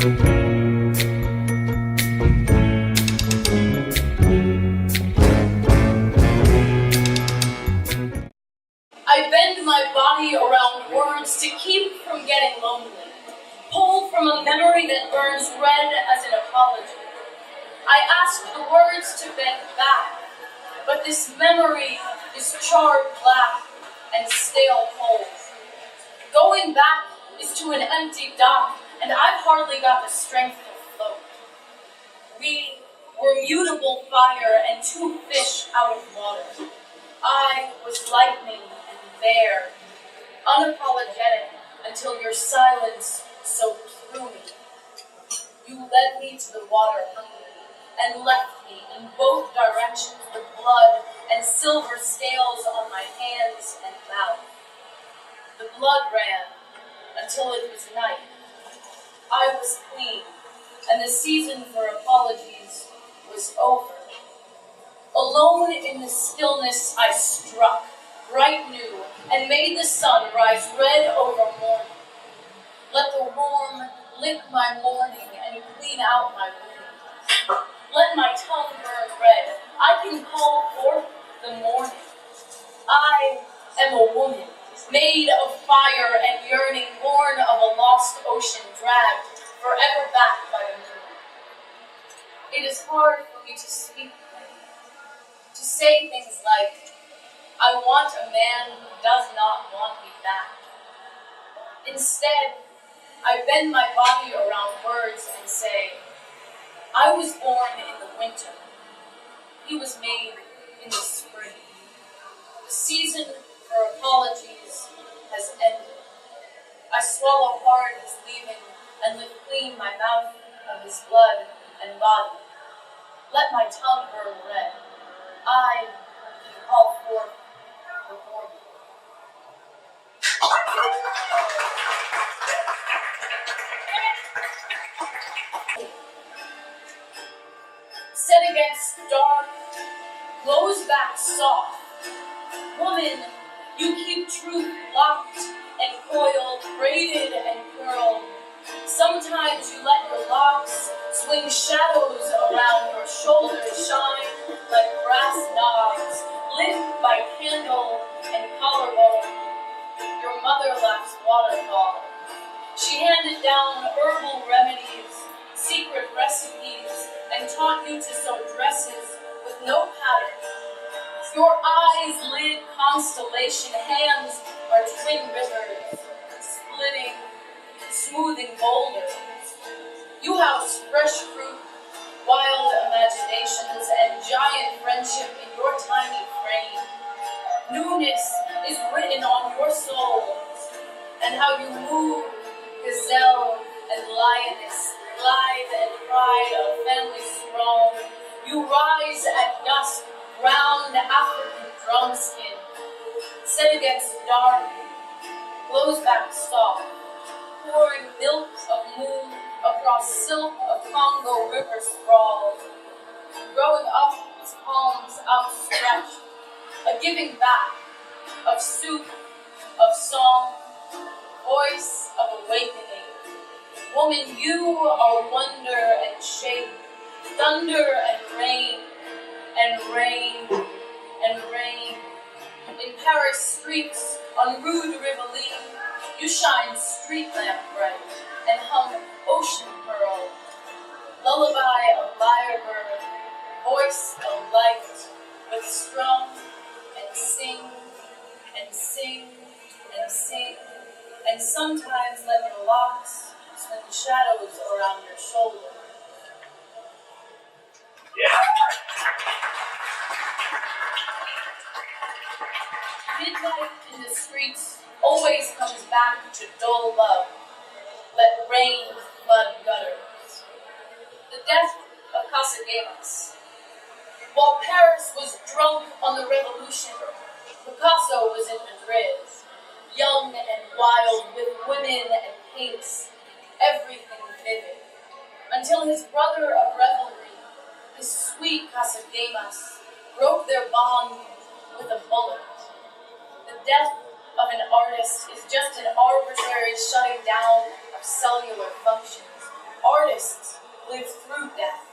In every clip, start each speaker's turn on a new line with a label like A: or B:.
A: I bend my body around words to keep from getting lonely, pulled from a memory that burns red as an apology. I ask the words to bend back, but this memory is charred black and stale cold. Going back is to an empty dock, and I've hardly got the strength to float. We were mutable fire and two fish out of water. I was lightning and there, unapologetic until your silence soaked through me. You led me to the water hungry and left me in both directions with blood and silver scales on my hands and mouth. The blood ran until it was night. I was clean, and the season for apologies was over. Alone in the stillness I struck, bright new, and made the sun rise red over morning. Let the warm lick my morning and clean out my wound. Let my tongue burn red. I can call forth the morning. I am a woman, made of fire and yearning, born of a lost ocean, dragged forever back by the moon. It is hard for me to speak, to say things like, I want a man who does not want me back. Instead, I bend my body around words and say, I was born in the winter. He was made in the spring. The season for apologies has ended. I swallow hard his leaving and lift clean my mouth of his blood and body. Let my tongue burn red. I can call forth the morning. Set against dark, blows back soft. Woman, you keep truth locked and coiled, braided and curled. Sometimes you let your locks swing shadows around your shoulders, shine like brass knobs, lit by candle and collarbone. Your mother laughs waterfall. She handed down herbal remedies, secret recipes, and taught you to sew dresses with no pattern. Your eyes lid constellation, hands are twin rivers, splitting, smoothing boulders. You house fresh fruit, wild imaginations, and giant friendship in your tiny frame. Newness is written on your souls, and how you move, gazelle and lioness, lithe and pride of family strong. You rise at dusk, round African drum skin, set against dark, blows back soft, pouring milk of moon across silk of Congo river sprawls, growing up with palms outstretched, a giving back of soup, of song, voice of awakening. Woman, you are wonder and shape, thunder and rain, and rain, and rain. In Paris streets, on Rue de Rivoli, you shine street lamp bright, and hum ocean pearl. Lullaby of lyrebird, voice of light, with strum, and sing, and sing, and sing, and sometimes let your locks swing shadows around your shoulder. Midnight in the streets always comes back to dull love. Let rain flood gutters. The death of Casagemas. While Paris was drunk on the revolution, Picasso was in Madrid, young and wild, with women and paints, everything vivid, until his brother of revelry, his sweet Casagemas, broke their bond with a bullet. The death of an artist is just an arbitrary shutting down of cellular functions, Artists live through death.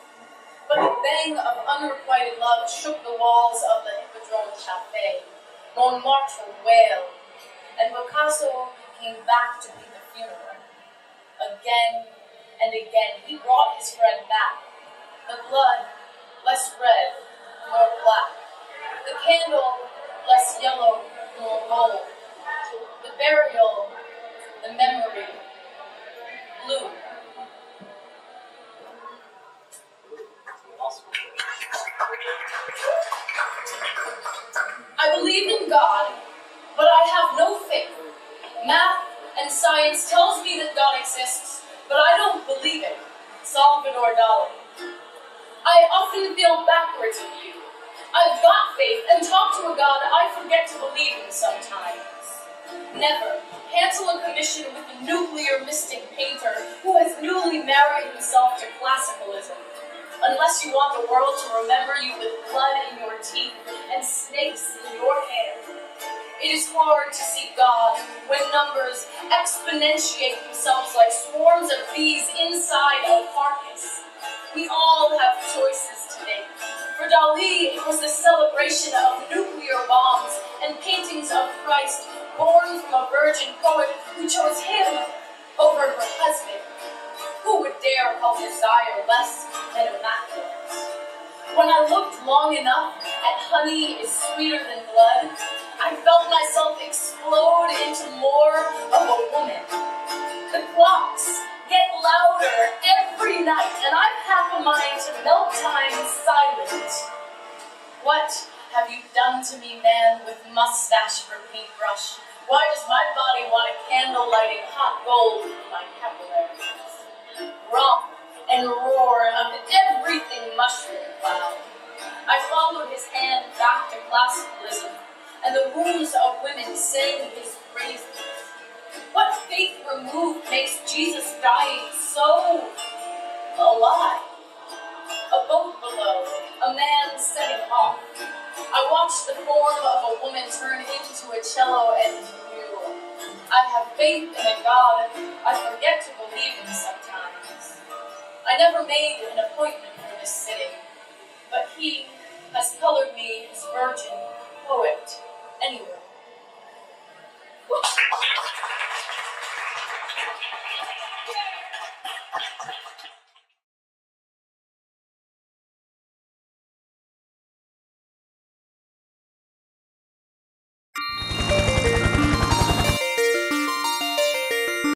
A: But the bang of unrequited love shook the walls of the Hippodrome Cafe. Montmartre wailed, and Picasso came back to be the funeral. Again and again, he brought his friend back. The blood, less red, more black. The candle, less yellow, more gold. The burial, the memory, blue. I believe in God, but I have no faith. Math and science tells me that God exists, but I don't believe it. Salvador Dali. I often feel backwards with you. I've got faith and talk to a God I forget to believe in sometimes. Never cancel a commission with a nuclear mystic painter who has newly married himself to classicalism. Unless you want the world to remember you with blood in your teeth and snakes in your hair. It is hard to see God when numbers exponentiate themselves like swarms of bees inside a carcass. We all have choices to make. For Dali, it was the celebration of nuclear bombs and paintings of Christ born from a virgin poet who chose him over her husband. Who would dare call desire less than immaculate? When I looked long enough at honey is sweeter than blood, I felt myself explode into more of a woman. The clocks get louder every night, and I've half a mind to melt time silent. What have you done to me, man, with mustache for paintbrush? Why does my body want a candle lighting hot gold for my capillaries? Romp and roar of everything mushroom cloud. I followed his hand back to classicalism, and the wombs of women sang his praises. What faith removed makes Jesus dying so alive? A boat below, a man setting off. I watched the form of a woman turn into a cello and knew. I have faith in a God I forget to believe in sometimes. I never made an appointment for this sitting, but he has colored me his virgin poet anyway.